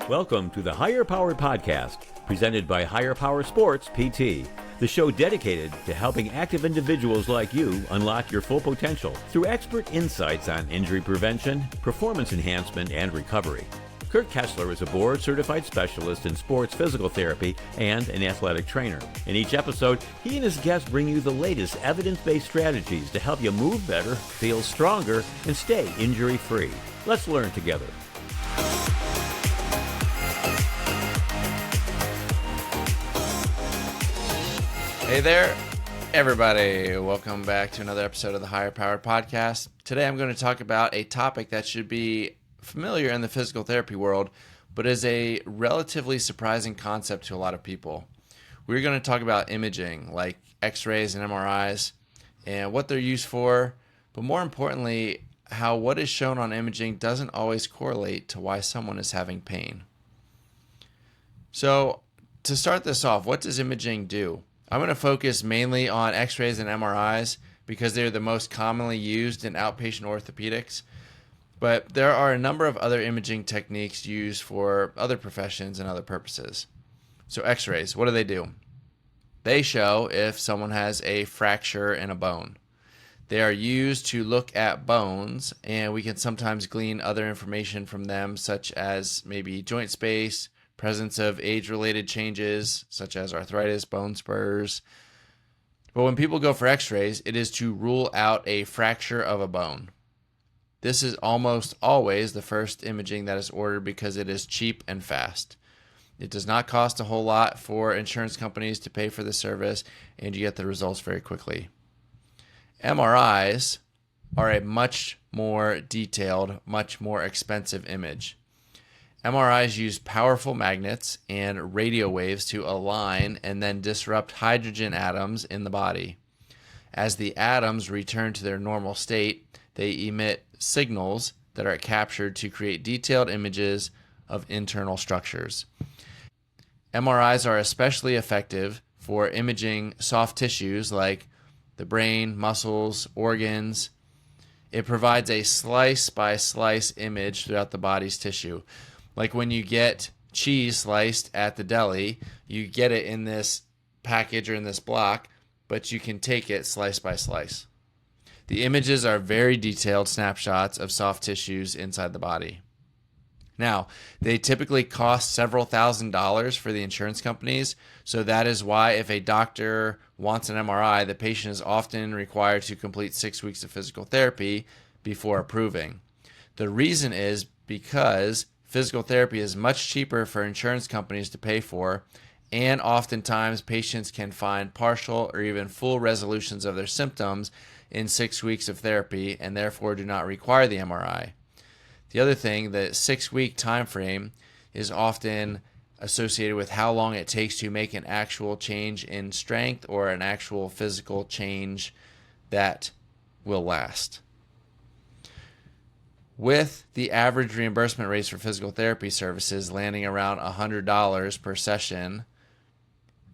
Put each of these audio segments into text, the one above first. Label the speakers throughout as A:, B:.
A: Welcome to the Higher Power Podcast, presented by Higher Power Sports PT, the show dedicated to helping active individuals like you unlock your full potential through expert insights on injury prevention, performance enhancement, and recovery. Kurt Kessler is a board-certified specialist in sports physical therapy and an athletic trainer. In each episode, he and his guests bring you the latest evidence-based strategies to help you move better, feel stronger, and stay injury-free. Let's learn together.
B: Hey there, everybody. Welcome back to another episode of the Higher Power Podcast. Today I'm going to talk about a topic that should be familiar in the physical therapy world, but is a relatively surprising concept to a lot of people. We're going to talk about imaging, like X-rays and MRIs, and what they're used for, but more importantly, how what is shown on imaging doesn't always correlate to why someone is having pain. So, to start this off, what does imaging do? I'm going to focus mainly on X-rays and MRIs because they're the most commonly used in outpatient orthopedics. But there are a number of other imaging techniques used for other professions and other purposes. So X-rays, what do? They show if someone has a fracture in a bone. They are used to look at bones, and we can sometimes glean other information from them, such as maybe joint space, presence of age-related changes, such as arthritis, bone spurs. But when people go for X-rays, it is to rule out a fracture of a bone. This is almost always the first imaging that is ordered because it is cheap and fast. It does not cost a whole lot for insurance companies to pay for the service, and you get the results very quickly. MRIs are a much more detailed, much more expensive image. MRIs use powerful magnets and radio waves to align and then disrupt hydrogen atoms in the body. As the atoms return to their normal state, they emit signals that are captured to create detailed images of internal structures. MRIs are especially effective for imaging soft tissues like the brain, muscles, organs. It provides a slice-by-slice image throughout the body's tissue. Like when you get cheese sliced at the deli, you get it in this package or in this block, but you can take it slice by slice. The images are very detailed snapshots of soft tissues inside the body. Now, they typically cost several $1,000s for the insurance companies, so that is why if a doctor wants an MRI, the patient is often required to complete 6 weeks of physical therapy before approving. The reason is because physical therapy is much cheaper for insurance companies to pay for, and oftentimes patients can find partial or even full resolutions of their symptoms in 6 weeks of therapy and therefore do not require the MRI. The other thing, the 6-week time frame is often associated with how long it takes to make an actual change in strength or an actual physical change that will last. With the average reimbursement rates for physical therapy services landing around $100 per session,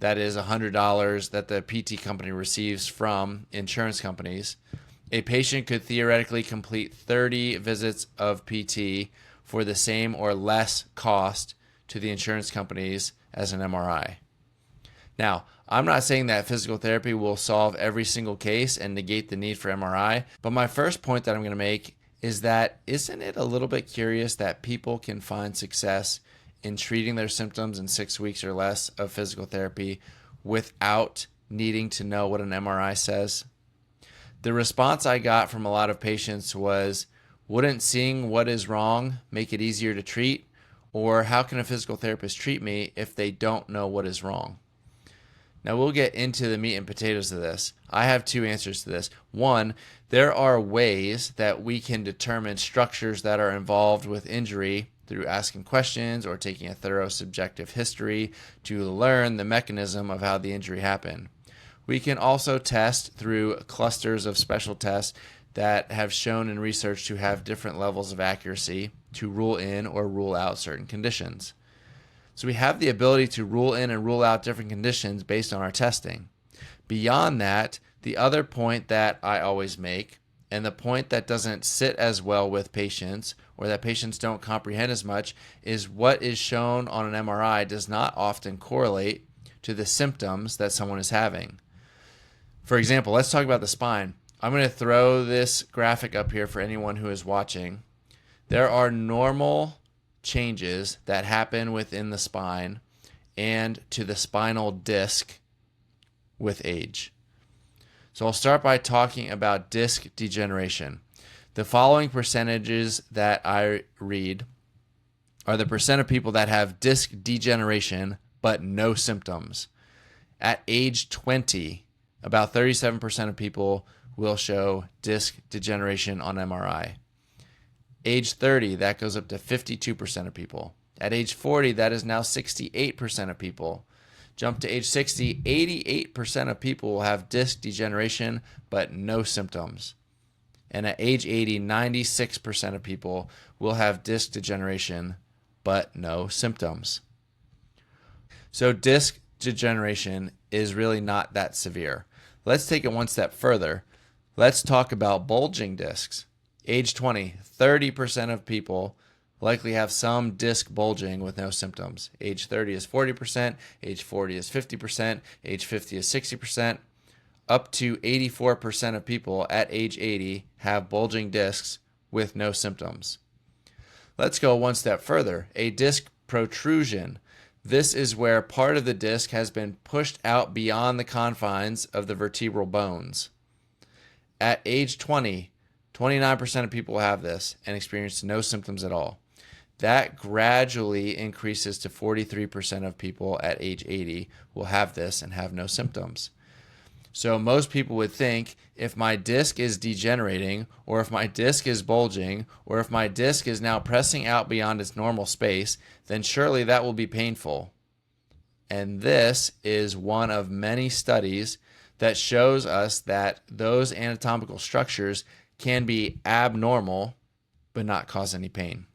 B: that is $100 that the PT company receives from insurance companies, a patient could theoretically complete 30 visits of PT for the same or less cost to the insurance companies as an MRI. Now, I'm not saying that physical therapy will solve every single case and negate the need for MRI, but my first point that I'm going to make is that isn't it a little bit curious that people can find success in treating their symptoms in 6 weeks or less of physical therapy without needing to know what an MRI says? The response I got from a lot of patients was, wouldn't seeing what is wrong make it easier to treat? Or how can a physical therapist treat me if they don't know what is wrong? Now we'll get into the meat and potatoes of this. I have two answers to this. One, there are ways that we can determine structures that are involved with injury through asking questions or taking a thorough subjective history to learn the mechanism of how the injury happened. We can also test through clusters of special tests that have shown in research to have different levels of accuracy to rule in or rule out certain conditions. So we have the ability to rule in and rule out different conditions based on our testing. Beyond that, the other point that I always make And the point that doesn't sit as well with patients, or that patients don't comprehend as much, is what is shown on an MRI does not often correlate to the symptoms that someone is having. For example, let's talk about the spine. I'm going to throw this graphic up here for anyone who is watching. There are normal changes that happen within the spine and to the spinal disc with age. So I'll start by talking about disc degeneration. The following percentages that I read are the percent of people that have disc degeneration but no symptoms. At age 20, about 37% of people will show disc degeneration on MRI. Age 30, that goes up to 52% of people. At age 40, that is now 68% of people. Jump to age 60, 88% of people will have disc degeneration, but no symptoms. And at age 80, 96% of people will have disc degeneration, but no symptoms. So disc degeneration is really not that severe. Let's take it one step further. Let's talk about bulging discs. Age 20, 30% of people likely have some disc bulging with no symptoms. Age 30 is 40%, age 40 is 50%, age 50 is 60%. Up to 84% of people at age 80 have bulging discs with no symptoms. Let's go one step further. A disc protrusion. This is where part of the disc has been pushed out beyond the confines of the vertebral bones. At age 20, 29% of people have this and experience no symptoms at all. That gradually increases to 43% of people at age 80 will have this and have no symptoms. So most people would think if my disc is degenerating, or if my disc is bulging, or if my disc is now pressing out beyond its normal space, then surely that will be painful. And this is one of many studies that shows us that those anatomical structures can be abnormal but not cause any pain.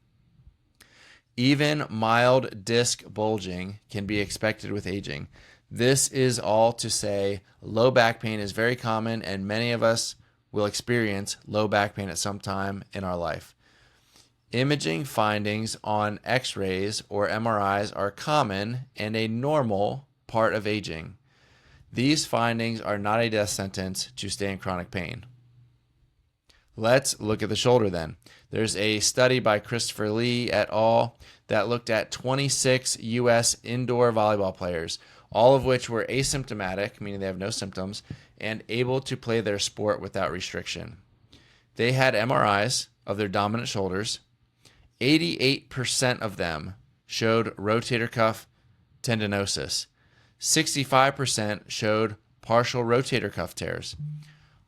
B: Even mild disc bulging can be expected with aging. This is all to say low back pain is very common, and many of us will experience low back pain at some time in our life. Imaging findings on X-rays or MRIs are common and a normal part of aging. These findings are not a death sentence to stay in chronic pain. Let's look at the shoulder then. There's a study by Christopher Lee et al. That looked at 26 U.S. indoor volleyball players, all of which were asymptomatic, meaning they have no symptoms, and able to play their sport without restriction. They had MRIs of their dominant shoulders. 88% of them showed rotator cuff tendinosis. 65% showed partial rotator cuff tears.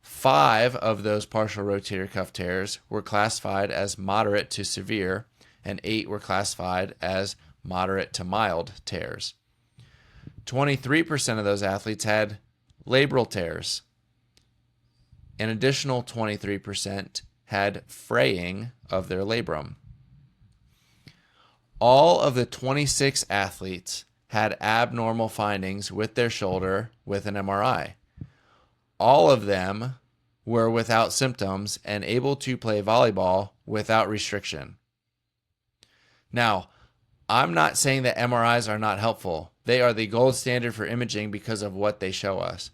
B: 5 of those partial rotator cuff tears were classified as moderate to severe, and 8 were classified as moderate to mild tears. 23% of those athletes had labral tears. An additional 23% had fraying of their labrum. All of the 26 athletes had abnormal findings with their shoulder with an MRI. All of them were without symptoms and able to play volleyball without restriction. Now, I'm not saying that MRIs are not helpful. They are the gold standard for imaging because of what they show us.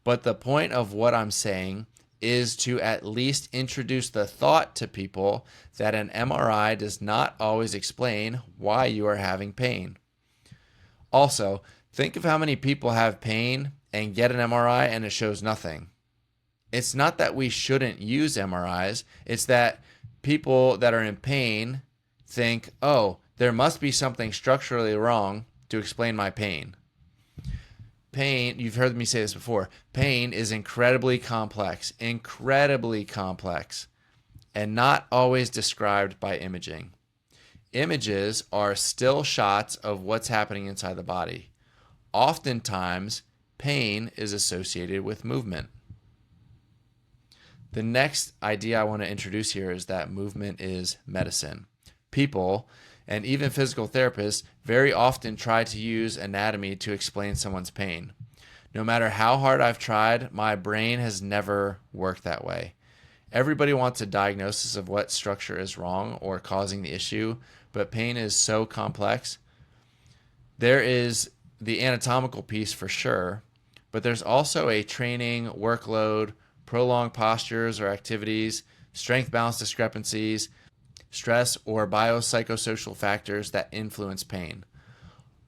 B: But the point of what I'm saying is to at least introduce the thought to people that an MRI does not always explain why you are having pain. Also, think of how many people have pain and get an MRI and it shows nothing. It's not that we shouldn't use MRIs. It's that people that are in pain think, oh, there must be something structurally wrong to explain my pain. Pain, you've heard me say this before, pain is incredibly complex, and not always described by imaging. Images are still shots of what's happening inside the body. Oftentimes, pain is associated with movement. The next idea I want to introduce here is that movement is medicine. People, and even physical therapists, very often try to use anatomy to explain someone's pain. No matter how hard I've tried, my brain has never worked that way. Everybody wants a diagnosis of what structure is wrong or causing the issue, but pain is so complex. There is the anatomical piece for sure, but there's also a training, workload, prolonged postures or activities, strength balance discrepancies, stress, or biopsychosocial factors that influence pain.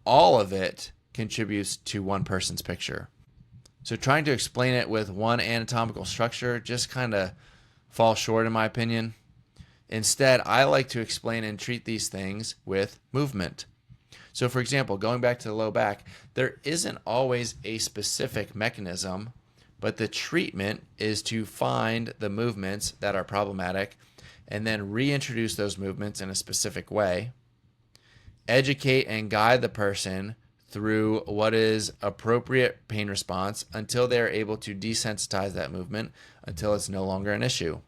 B: All of it contributes to one person's picture. So trying to explain it with one anatomical structure just kind of falls short in my opinion. Instead, I like to explain and treat these things with movement. So for example, going back to the low back, there isn't always a specific mechanism, but the treatment is to find the movements that are problematic and then reintroduce those movements in a specific way, educate and guide the person through what is appropriate pain response until they're able to desensitize that movement until it's no longer an issue.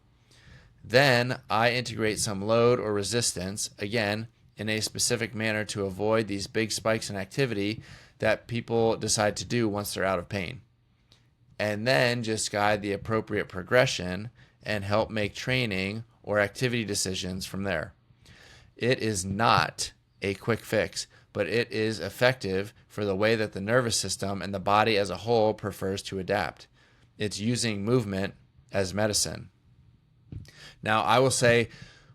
B: Then I integrate some load or resistance, again, in a specific manner to avoid these big spikes in activity that people decide to do once they're out of pain. And then just guide the appropriate progression and help make training or activity decisions from there. It is not a quick fix, but it is effective for the way that the nervous system and the body as a whole prefers to adapt. It's using movement as medicine. Now, I will say,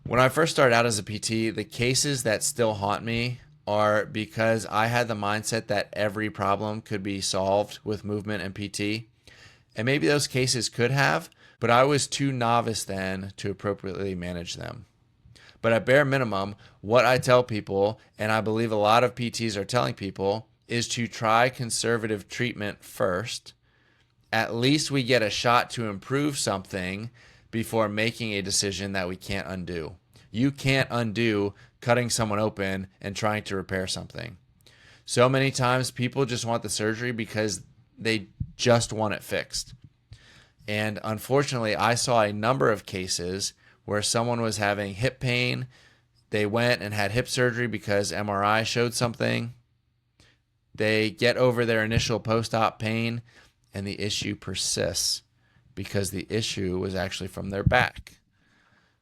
B: when I first started out as a PT, the cases that still haunt me are because I had the mindset that every problem could be solved with movement and PT. And maybe those cases could have, but I was too novice then to appropriately manage them. But at bare minimum, what I tell people, and I believe a lot of PTs are telling people, is to try conservative treatment first. At least we get a shot to improve something before making a decision that we can't undo. You can't undo cutting someone open and trying to repair something. So many times people just want the surgery because they just want it fixed. And unfortunately, I saw a number of cases where someone was having hip pain. They went and had hip surgery because MRI showed something. They get over their initial post-op pain, and the issue persists because the issue was actually from their back.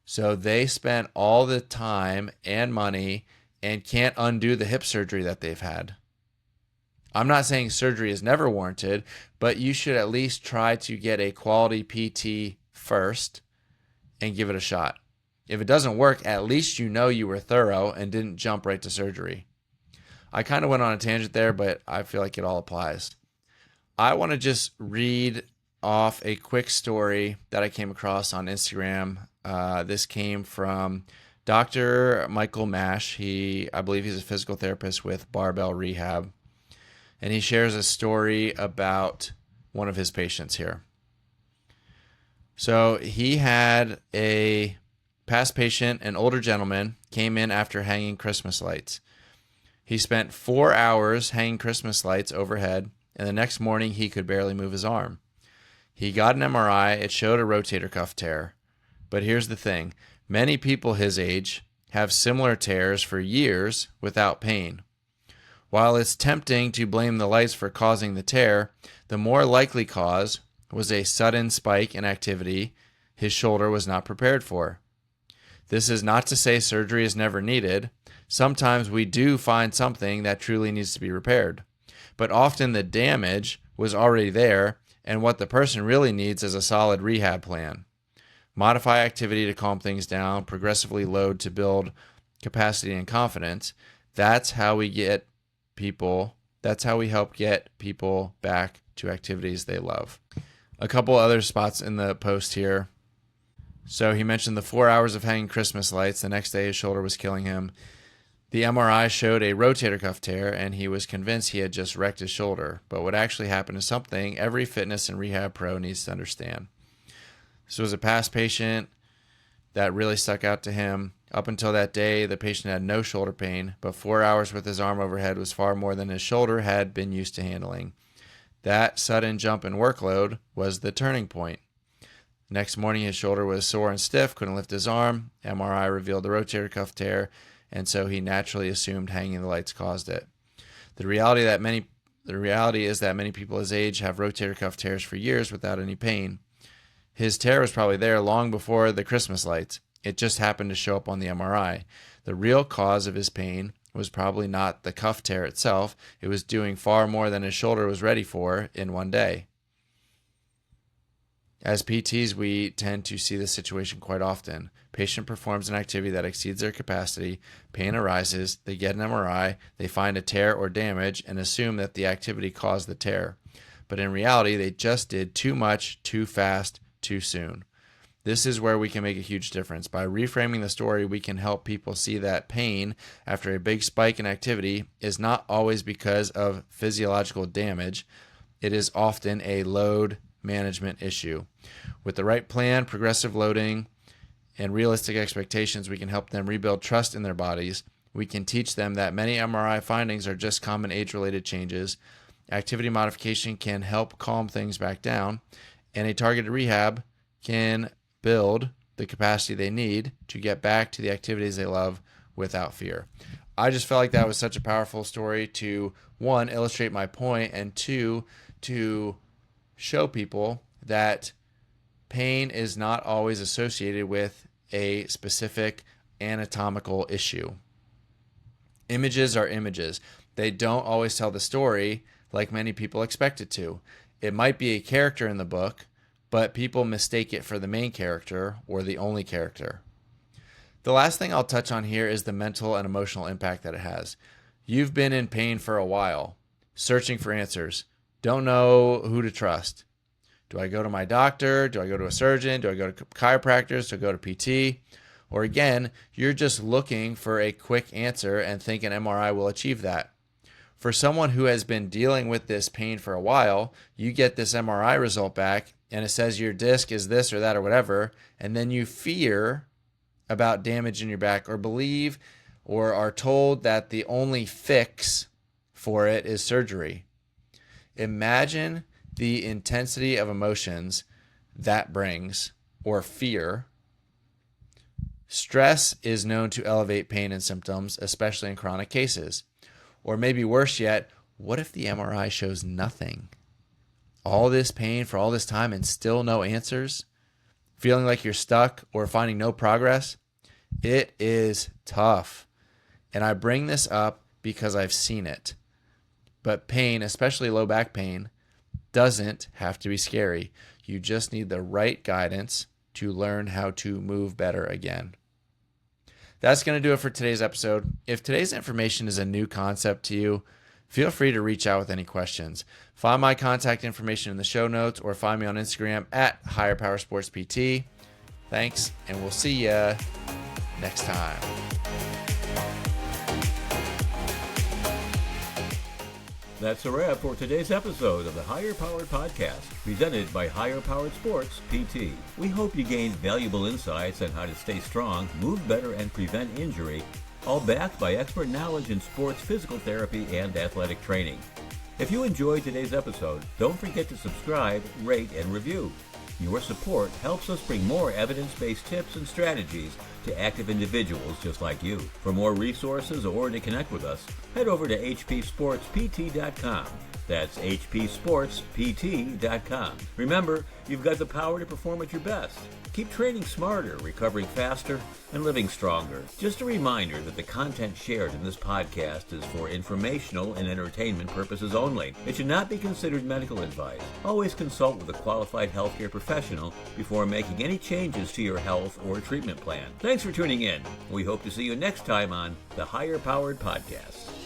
B: So they spent all the time and money and can't undo the hip surgery that they've had. I'm not saying surgery is never warranted, but you should at least try to get a quality PT first and give it a shot. If it doesn't work, at least you know you were thorough and didn't jump right to surgery. I kind of went on a tangent there, but I feel like it all applies. I want to just read off a quick story that I came across on Instagram. This came from Dr. Michael Mash. I believe he's a physical therapist with Barbell Rehab. And he shares a story about one of his patients here. So he had a past patient, an older gentleman, came in after hanging Christmas lights. He spent 4 hours hanging Christmas lights overhead, and the next morning he could barely move his arm. He got an MRI. It showed a rotator cuff tear. But here's the thing. Many people his age have similar tears for years without pain. While it's tempting to blame the lights for causing the tear, the more likely cause was a sudden spike in activity his shoulder was not prepared for. This is not to say surgery is never needed. Sometimes we do find something that truly needs to be repaired. But often the damage was already there, and what the person really needs is a solid rehab plan. Modify activity to calm things down, progressively load to build capacity and confidence. That's how we help get people back to activities they love. A couple other spots in the post here. So he mentioned the 4 hours of hanging Christmas lights. The next day his shoulder was killing him. The MRI showed a rotator cuff tear, and he was convinced he had just wrecked his shoulder. But what actually happened is something every fitness and rehab pro needs to understand. This was a past patient that really stuck out to him. Up until that day, the patient had no shoulder pain, but 4 hours with his arm overhead was far more than his shoulder had been used to handling. That sudden jump in workload was the turning point. Next morning, his shoulder was sore and stiff, couldn't lift his arm. MRI revealed the rotator cuff tear, and so he naturally assumed hanging the lights caused it. The reality is that many people his age have rotator cuff tears for years without any pain. His tear was probably there long before the Christmas lights. It just happened to show up on the MRI. The real cause of his pain was probably not the cuff tear itself. It was doing far more than his shoulder was ready for in one day. As PTs, we tend to see this situation quite often. Patient performs an activity that exceeds their capacity, pain arises, they get an MRI, they find a tear or damage, and assume that the activity caused the tear. But in reality, they just did too much, too fast, too soon. This is where we can make a huge difference. By reframing the story, we can help people see that pain after a big spike in activity is not always because of physiological damage. It is often a load management issue. With the right plan, progressive loading, and realistic expectations, we can help them rebuild trust in their bodies. We can teach them that many MRI findings are just common age-related changes. Activity modification can help calm things back down, and a targeted rehab can build the capacity they need to get back to the activities they love without fear. I just felt like that was such a powerful story to, one, illustrate my point, and two, to show people that pain is not always associated with a specific anatomical issue. Images are images. They don't always tell the story like many people expect it to. It might be a character in the book, but people mistake it for the main character or the only character. The last thing I'll touch on here is the mental and emotional impact that it has. You've been in pain for a while, searching for answers, don't know who to trust. Do I go to my doctor? Do I go to a surgeon? Do I go to chiropractors? Do I go to PT? Or again, you're just looking for a quick answer and think an MRI will achieve that. For someone who has been dealing with this pain for a while, you get this MRI result back and it says your disc is this or that or whatever, and then you fear about damage in your back or believe or are told that the only fix for it is surgery. Imagine the intensity of emotions that brings, or fear. Stress is known to elevate pain and symptoms, especially in chronic cases. Or maybe worse yet, what if the MRI shows nothing? All this pain for all this time and still no answers? Feeling like you're stuck or finding no progress? It is tough. And I bring this up because I've seen it. But pain, especially low back pain, doesn't have to be scary. You just need the right guidance to learn how to move better again. That's going to do it for today's episode. If today's information is a new concept to you, feel free to reach out with any questions. Find my contact information in the show notes or find me on Instagram at Higher Power Sports PT. Thanks, and we'll see you next time.
A: That's a wrap for today's episode of the Higher Powered Podcast, presented by Higher Powered Sports PT. We hope you gained valuable insights on how to stay strong, move better, and prevent injury, all backed by expert knowledge in sports physical therapy and athletic training. If you enjoyed today's episode, don't forget to subscribe, rate, and review. Your support helps us bring more evidence-based tips and strategies to active individuals just like you. For more resources or to connect with us, head over to hpsportspt.com. That's hpsportspt.com. Remember, you've got the power to perform at your best. Keep training smarter, recovering faster, and living stronger. Just a reminder that the content shared in this podcast is for informational and entertainment purposes only. It should not be considered medical advice. Always consult with a qualified healthcare professional before making any changes to your health or treatment plan. Thanks for tuning in. We hope to see you next time on the Higher Powered Podcast.